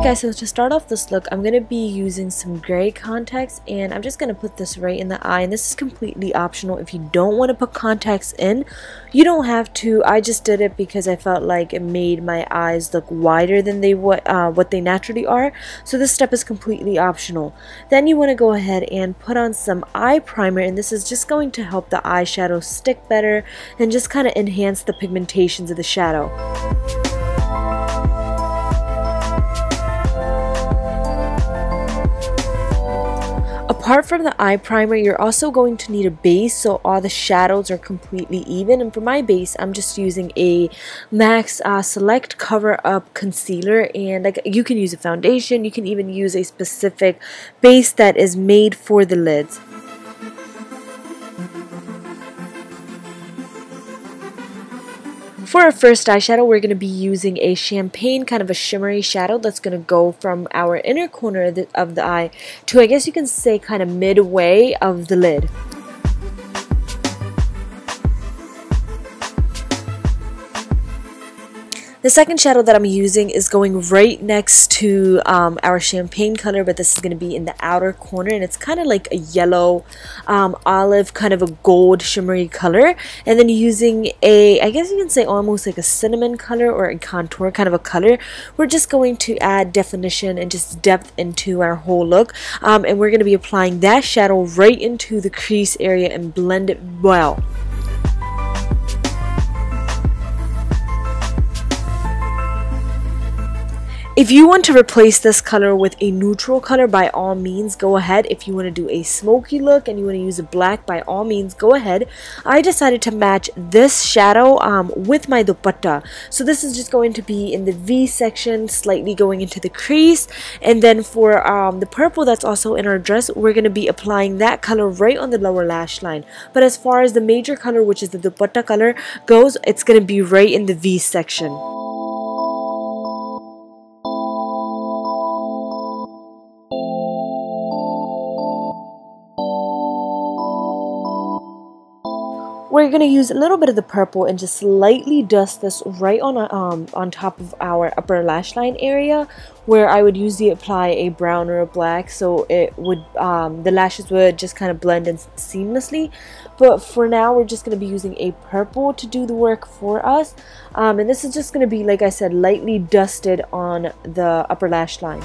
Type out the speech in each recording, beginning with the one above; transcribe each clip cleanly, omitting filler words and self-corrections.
guys, so to start off this look, I'm going to be using some gray contacts, and I'm just going to put this right in the eye, and this is completely optional. If you don't want to put contacts in, you don't have to. I just did it because I felt like it made my eyes look wider than what they naturally are, so this step is completely optional. Then you want to go ahead and put on some eye primer, and this is just going to help the eyeshadow stick better and just kind of enhance the pigmentations of the shadow. Apart from the eye primer, you're also going to need a base so all the shadows are completely even. And for my base, I'm just using a MAC's Select Cover Up Concealer, and you can use a foundation, you can even use a specific base that is made for the lids. For our first eyeshadow, we're going to be using a champagne, kind of a shimmery shadow that's going to go from our inner corner of the eye to, I guess you can say, kind of midway of the lid. The second shadow that I'm using is going right next to our champagne color, but this is going to be in the outer corner, and it's kind of like a yellow, olive, kind of a gold shimmery color. And then using a, I guess you can say almost like a cinnamon color or a contour kind of a color, we're just going to add definition and just depth into our whole look. And we're going to be applying that shadow right into the crease area and blend it well. If you want to replace this color with a neutral color, by all means go ahead. If you want to do a smoky look and you want to use a black, by all means go ahead. I decided to match this shadow with my dupatta. So this is just going to be in the V section, slightly going into the crease. And then for the purple that's also in our dress, we're going to be applying that color right on the lower lash line. But as far as the major color, which is the dupatta color, goes, it's going to be right in the V section. We're going to use a little bit of the purple and just lightly dust this right on top of our upper lash line area, where I would usually apply a brown or a black, so it would the lashes would just kind of blend in seamlessly. But for now, we're just going to be using a purple to do the work for us, and this is just going to be, like I said, lightly dusted on the upper lash line.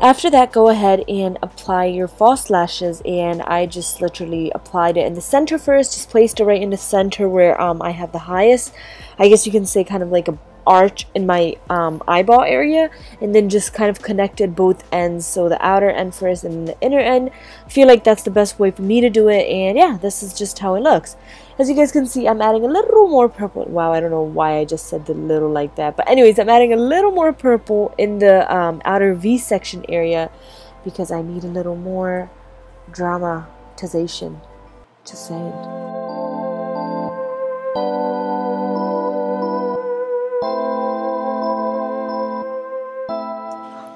After that, go ahead and apply your false lashes, and I just literally applied it in the center first, just placed it right in the center where I have the highest, I guess you can say, kind of like a arch in my eyeball area, and then just kind of connected both ends, so the outer end first and the inner end. I feel like that's the best way for me to do it, and yeah, this is just how it looks. As you guys can see, I'm adding a little more purple. Wow, I don't know why I just said the little like that, but anyways, I'm adding a little more purple in the outer V section area because I need a little more dramatization. Just saying.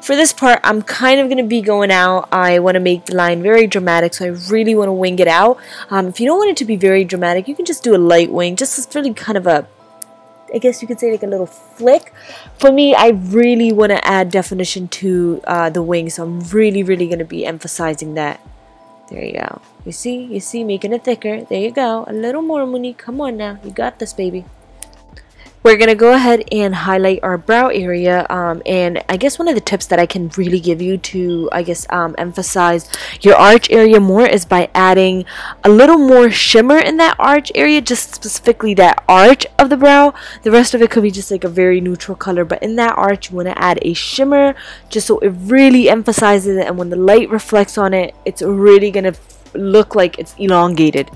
For this part, I'm kind of going to be going out. I want to make the line very dramatic, so I really want to wing it out. If you don't want it to be very dramatic, you can just do a light wing. Just really kind of a, I guess you could say, like a little flick. For me, I really want to add definition to the wing, so I'm really going to be emphasizing that. There you go. You see, making it thicker. There you go. A little more, Monique. Come on now. You got this, baby. We're going to go ahead and highlight our brow area, and I guess one of the tips that I can really give you to, I guess, emphasize your arch area more is by adding a little more shimmer in that arch area, just specifically that arch of the brow. The rest of it could be just like a very neutral color, but in that arch you want to add a shimmer just so it really emphasizes it, and when the light reflects on it, it's really going to look like it's elongated.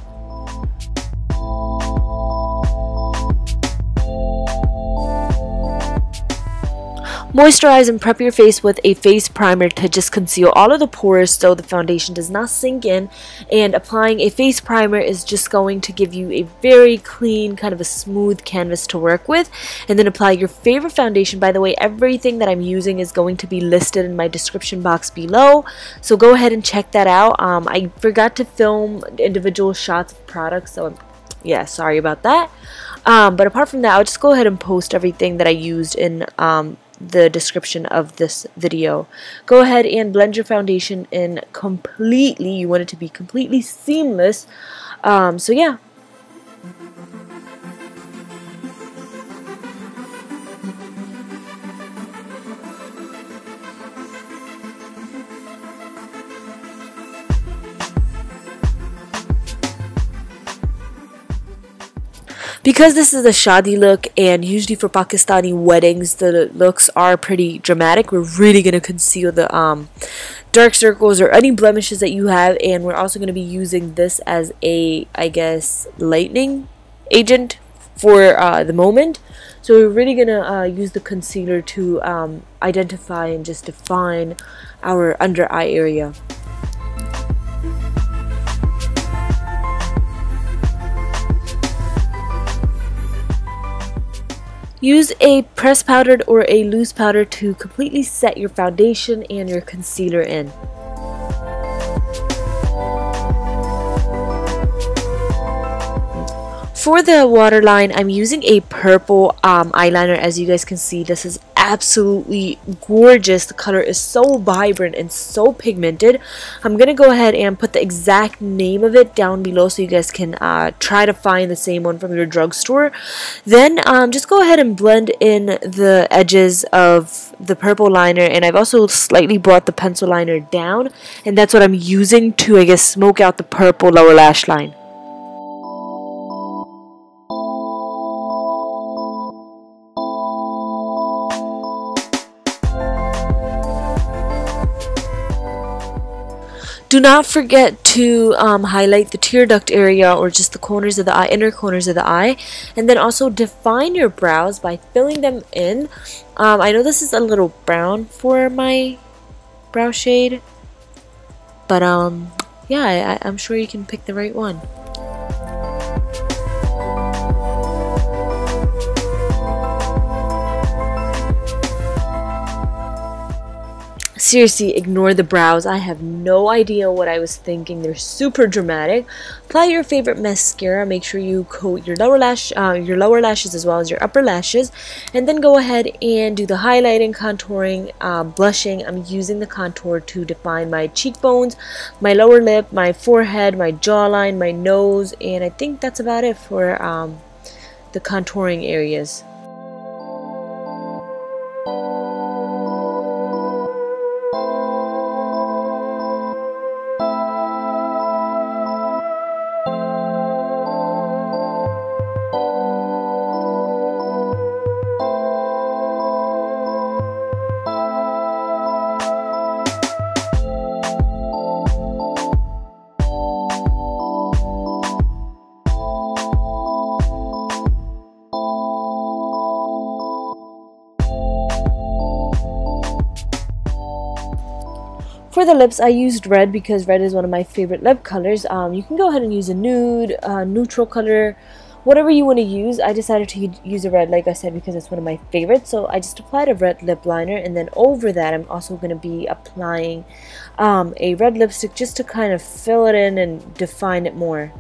Moisturize and prep your face with a face primer to just conceal all of the pores so the foundation does not sink in, and applying a face primer is just going to give you a very clean, kind of a smooth canvas to work with. And then apply your favorite foundation. By the way, everything that I'm using is going to be listed in my description box below, so go ahead and check that out. I forgot to film individual shots of products, so yeah, sorry about that. But apart from that, I'll just go ahead and post everything that I used in the description of this video. Go ahead and blend your foundation in completely. You want it to be completely seamless. So yeah. Because this is a shadi look, and usually for Pakistani weddings the looks are pretty dramatic, we're really going to conceal the dark circles or any blemishes that you have, and we're also going to be using this as a, I guess, lightening agent for the moment. So we're really going to use the concealer to identify and just define our under eye area. Use a pressed powdered or a loose powder to completely set your foundation and your concealer in. For the waterline, I'm using a purple eyeliner. As you guys can see, this is absolutely gorgeous. The color is so vibrant and so pigmented. I'm going to go ahead and put the exact name of it down below so you guys can try to find the same one from your drugstore. Then just go ahead and blend in the edges of the purple liner, and I've also slightly brought the pencil liner down, and that's what I'm using to, I guess, smoke out the purple lower lash line. Do not forget to highlight the tear duct area or just the corners of the eye, inner corners of the eye, and then also define your brows by filling them in. I know this is a little brown for my brow shade, but yeah, I'm sure you can pick the right one. Seriously, ignore the brows. I have no idea what I was thinking. They're super dramatic. Apply your favorite mascara. Make sure you coat your lower lashes as well as your upper lashes, and then go ahead and do the highlighting, contouring, blushing. I'm using the contour to define my cheekbones, my lower lip, my forehead, my jawline, my nose, and I think that's about it for the contouring areas. For the lips, I used red because red is one of my favorite lip colors. You can go ahead and use a nude, neutral color, whatever you want to use. I decided to use a red, like I said, because it's one of my favorites. So I just applied a red lip liner, and then over that I'm also going to be applying a red lipstick just to kind of fill it in and define it more.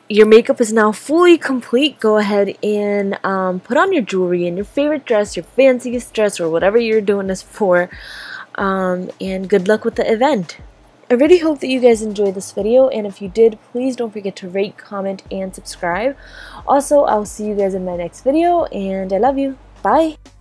Your makeup is now fully complete. Go ahead and put on your jewelry and your favorite dress, your fanciest dress, or whatever you're doing this for, and good luck with the event. I really hope that you guys enjoyed this video, and if you did, please don't forget to rate, comment, and subscribe. Also, I'll see you guys in my next video, and I love you. Bye!